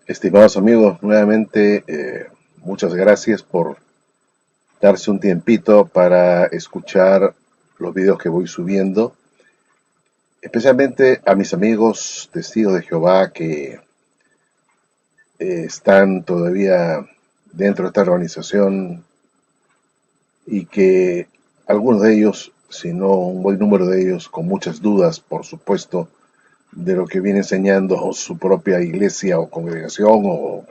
Estimados amigos, nuevamente muchas gracias por darse un tiempito para escuchar los videos que voy subiendo, especialmente a mis amigos testigos de Jehová que están todavía dentro de esta organización y que algunos de ellos, si no un buen número de ellos, con muchas dudas, por supuesto, de lo que viene enseñando su propia iglesia o congregación o,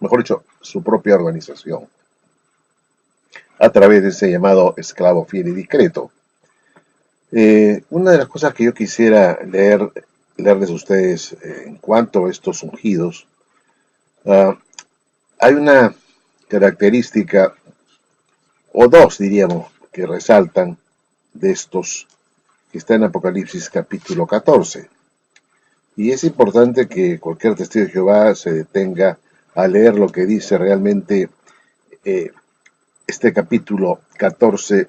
mejor dicho, su propia organización, a través de ese llamado esclavo fiel y discreto. Una de las cosas que yo quisiera leerles a ustedes en cuanto a estos ungidos, hay una característica, o dos diríamos, que resaltan de estos que está en Apocalipsis capítulo 14. Y es importante que cualquier testigo de Jehová se detenga a leer lo que dice realmente este capítulo 14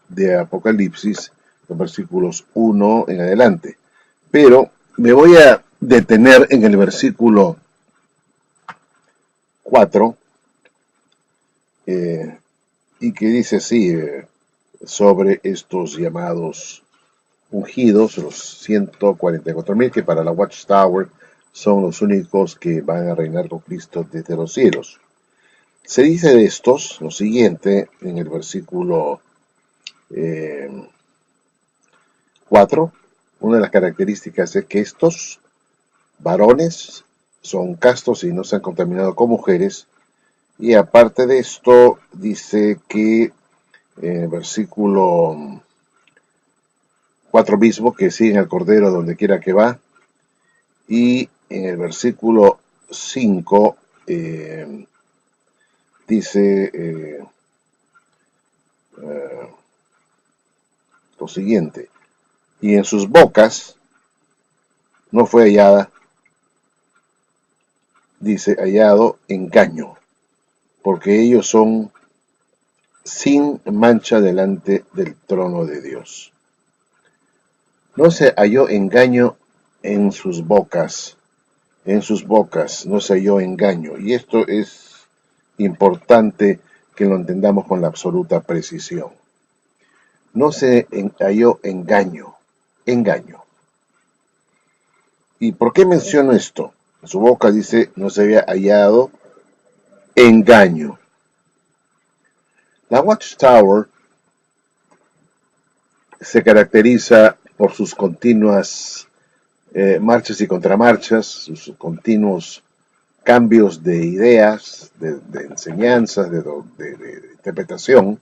de Apocalipsis, los versículos 1 en adelante. Pero me voy a detener en el versículo 4, y que dice así, sobre estos llamados ungidos, los 144,000 que para la Watchtower son los únicos que van a reinar con Cristo desde los cielos. Se dice de estos lo siguiente en el versículo 4. Una de las características es que estos varones son castos y no se han contaminado con mujeres. Y aparte de esto, dice que en el versículo 4 mismo, que siguen al Cordero donde quiera que va. Y en el versículo 5 dice lo siguiente: y en sus bocas no fue hallada, dice, hallado engaño, porque ellos son sin mancha delante del trono de Dios. No se halló engaño en sus bocas, no se halló engaño. Y esto es importante que lo entendamos con la absoluta precisión. No se halló engaño. ¿Y por qué menciono esto? En su boca dice, no se había hallado engaño. La Watchtower se caracteriza por sus continuas marchas y contramarchas, sus continuos cambios de ideas, de enseñanzas, de interpretación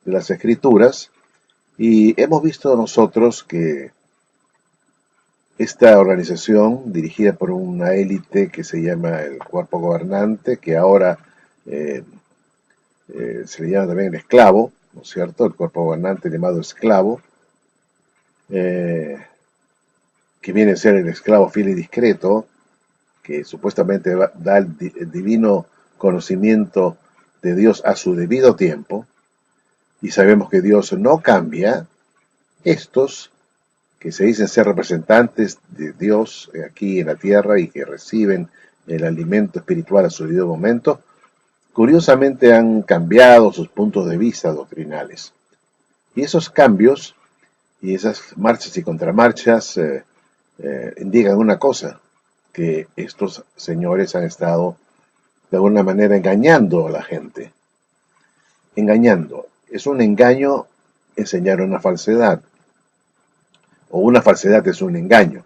de las escrituras, y hemos visto nosotros que esta organización, dirigida por una élite que se llama el cuerpo gobernante, que ahora se le llama también el esclavo, ¿no es cierto? El cuerpo gobernante llamado esclavo, que viene a ser el esclavo fiel y discreto, que supuestamente da el divino conocimiento de Dios a su debido tiempo, y sabemos que Dios no cambia. Estos que se dicen ser representantes de Dios aquí en la tierra y que reciben el alimento espiritual a su debido momento, curiosamente han cambiado sus puntos de vista doctrinales. Y esos cambios y esas marchas y contramarchas indican una cosa: que estos señores han estado de alguna manera engañando a la gente. Engañando. Es un engaño enseñar una falsedad, o una falsedad es un engaño.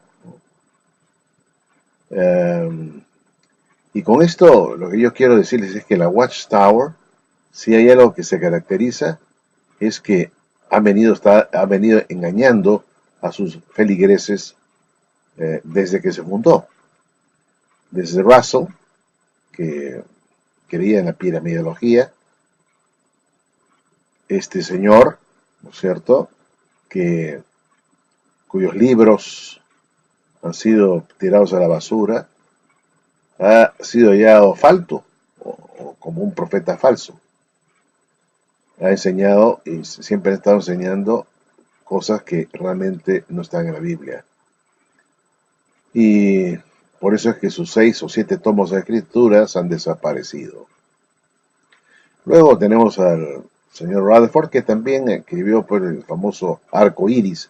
Y con esto lo que yo quiero decirles es que la Watchtower, si hay algo que se caracteriza, es que ha venido engañando a sus feligreses desde que se fundó. Desde Russell, que creía en la piramidología, este señor, ¿no es cierto?, que, cuyos libros han sido tirados a la basura, ha sido hallado falto o como un profeta falso. Ha enseñado y siempre ha estado enseñando cosas que realmente no están en la Biblia. Y por eso es que sus 6 o 7 tomos de escrituras han desaparecido. Luego tenemos al señor Rutherford, que también escribió por el famoso Arco Iris,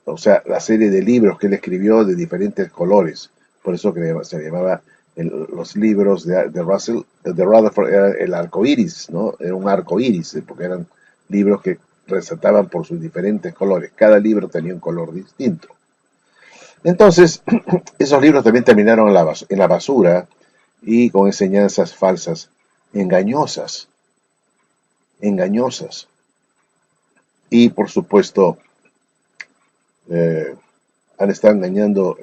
o sea, la serie de libros que él escribió de diferentes colores. Por eso que se llamaba los libros de Rutherford, era el arco iris, ¿no? Era un arco iris, porque eran libros que resaltaban por sus diferentes colores. Cada libro tenía un color distinto. Entonces, esos libros también terminaron en la basura y con enseñanzas falsas, engañosas, engañosas. Y por supuesto, eh, han estado engañando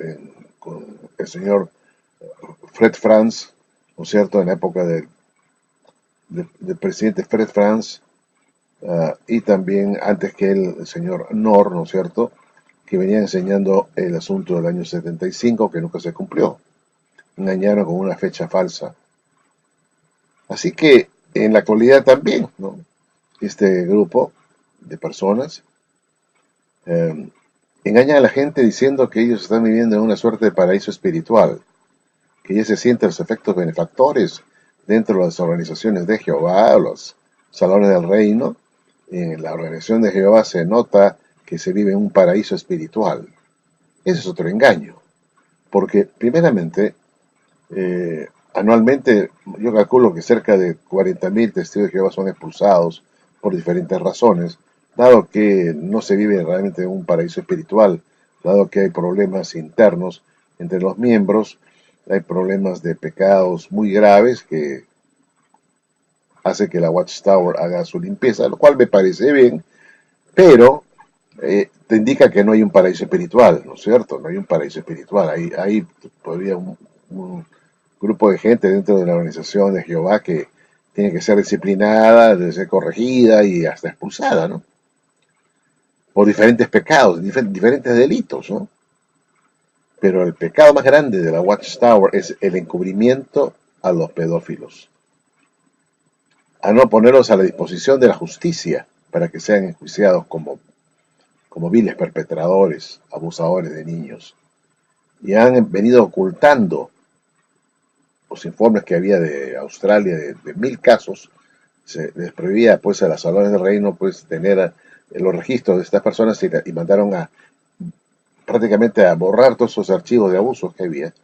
con el señor Fred Franz, ¿no es cierto?, en la época del presidente Fred Franz, y también antes que él, el señor Knorr, ¿no es cierto?, que venía enseñando el asunto del año 75 que nunca se cumplió. Engañaron con una fecha falsa. Así que en la actualidad también, ¿no?, este grupo de personas engañan a la gente diciendo que ellos están viviendo en una suerte de paraíso espiritual, que ya se sienten los efectos benefactores dentro de las organizaciones de Jehová, los salones del reino. En la organización de Jehová se nota que se vive en un paraíso espiritual. Ese es otro engaño, porque primeramente, anualmente yo calculo que cerca de 40.000 testigos de Jehová son expulsados por diferentes razones, dado que no se vive realmente en un paraíso espiritual, dado que hay problemas internos entre los miembros, hay problemas de pecados muy graves que hace que la Watchtower haga su limpieza, lo cual me parece bien, pero te indica que no hay un paraíso espiritual, ¿no es cierto? No hay un paraíso espiritual. Hay todavía un grupo de gente dentro de la organización de Jehová que tiene que ser disciplinada, debe ser corregida y hasta expulsada, ¿no? Por diferentes pecados, diferentes delitos, ¿no? Pero el pecado más grande de la Watchtower es el encubrimiento a los pedófilos, a no ponerlos a la disposición de la justicia para que sean enjuiciados como viles perpetradores, abusadores de niños. Y han venido ocultando los informes que había de Australia de 1.000 casos. Se les prohibía pues a las salones del reino pues tener los registros de estas personas y mandaron prácticamente a borrar todos esos archivos de abusos que había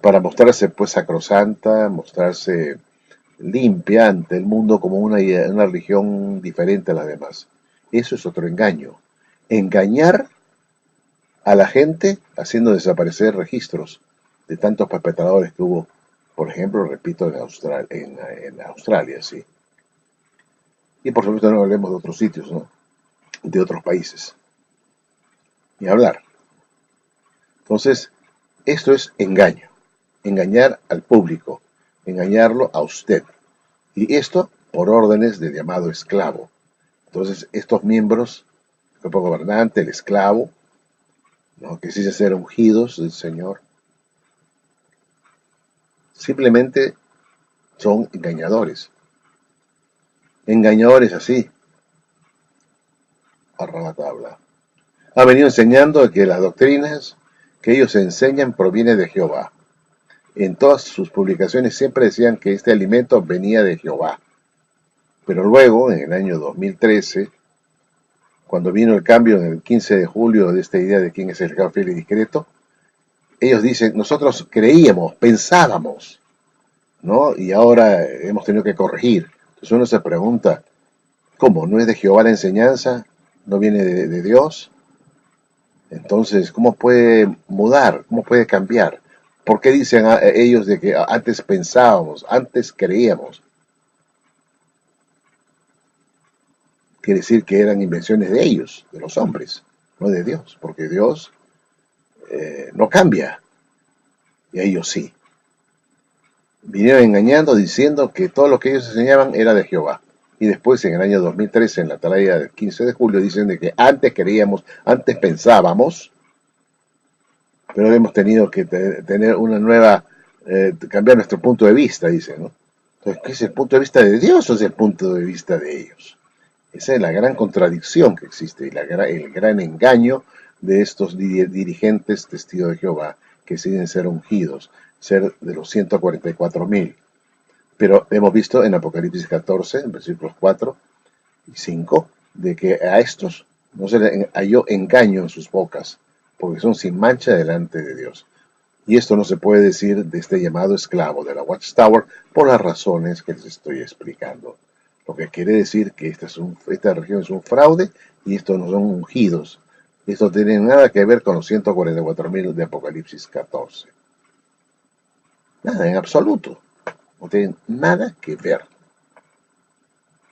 para mostrarse pues sacrosanta, mostrarse limpia ante el mundo como una religión diferente a las demás. Eso es otro engaño. Engañar a la gente haciendo desaparecer registros de tantos perpetradores que hubo, por ejemplo, repito, en Australia, sí. Y por supuesto no hablemos de otros sitios, ¿no?, de otros países. Ni hablar. Entonces, esto es engaño. Engañar al público. Engañarlo a usted. Y esto por órdenes del llamado esclavo. Entonces, estos miembros, el cuerpo gobernante, el esclavo, ¿no?, que sí se ser ungidos del Señor, simplemente son engañadores. Engañadores así, a rajatabla. Ha venido enseñando que las doctrinas que ellos enseñan provienen de Jehová. En todas sus publicaciones siempre decían que este alimento venía de Jehová. Pero luego, en el año 2013, cuando vino el cambio en el 15 de julio de esta idea de quién es el esclavo fiel y discreto, ellos dicen, nosotros creíamos, pensábamos, ¿no? Y ahora hemos tenido que corregir. Entonces uno se pregunta, ¿cómo? ¿No es de Jehová la enseñanza? ¿No viene de Dios? Entonces, ¿cómo puede mudar? ¿Cómo puede cambiar? ¿Por qué dicen ellos de que antes pensábamos, antes creíamos? Quiere decir que eran invenciones de ellos, de los hombres, no de Dios, porque Dios no cambia, y ellos sí. Vinieron engañando, diciendo que todo lo que ellos enseñaban era de Jehová. y después en el año 2013, en la atalaya del 15 de julio, dicen de que antes creíamos, antes pensábamos, pero hemos tenido que tener una nueva, cambiar nuestro punto de vista, dicen, ¿no? Entonces, ¿qué es el punto de vista de Dios o es el punto de vista de ellos? Esa es la gran contradicción que existe y el gran engaño de estos dirigentes testigos de Jehová que deciden ser ungidos, ser de los 144,000. Pero hemos visto en Apocalipsis 14, en versículos 4 y 5, de que a estos no se les halló engaño en sus bocas, porque son sin mancha delante de Dios. Y esto no se puede decir de este llamado esclavo de la Watchtower por las razones que les estoy explicando. Lo que quiere decir que esta región es un fraude y estos no son ungidos. Esto no tiene nada que ver con los 144,000 de Apocalipsis 14. Nada, en absoluto. No tienen nada que ver.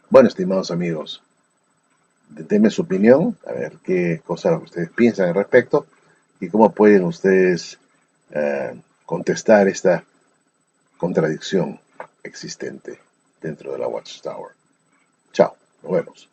Bueno, estimados amigos, denme su opinión, a ver qué cosas ustedes piensan al respecto y cómo pueden ustedes contestar esta contradicción existente dentro de la Watchtower. Chao, nos vemos.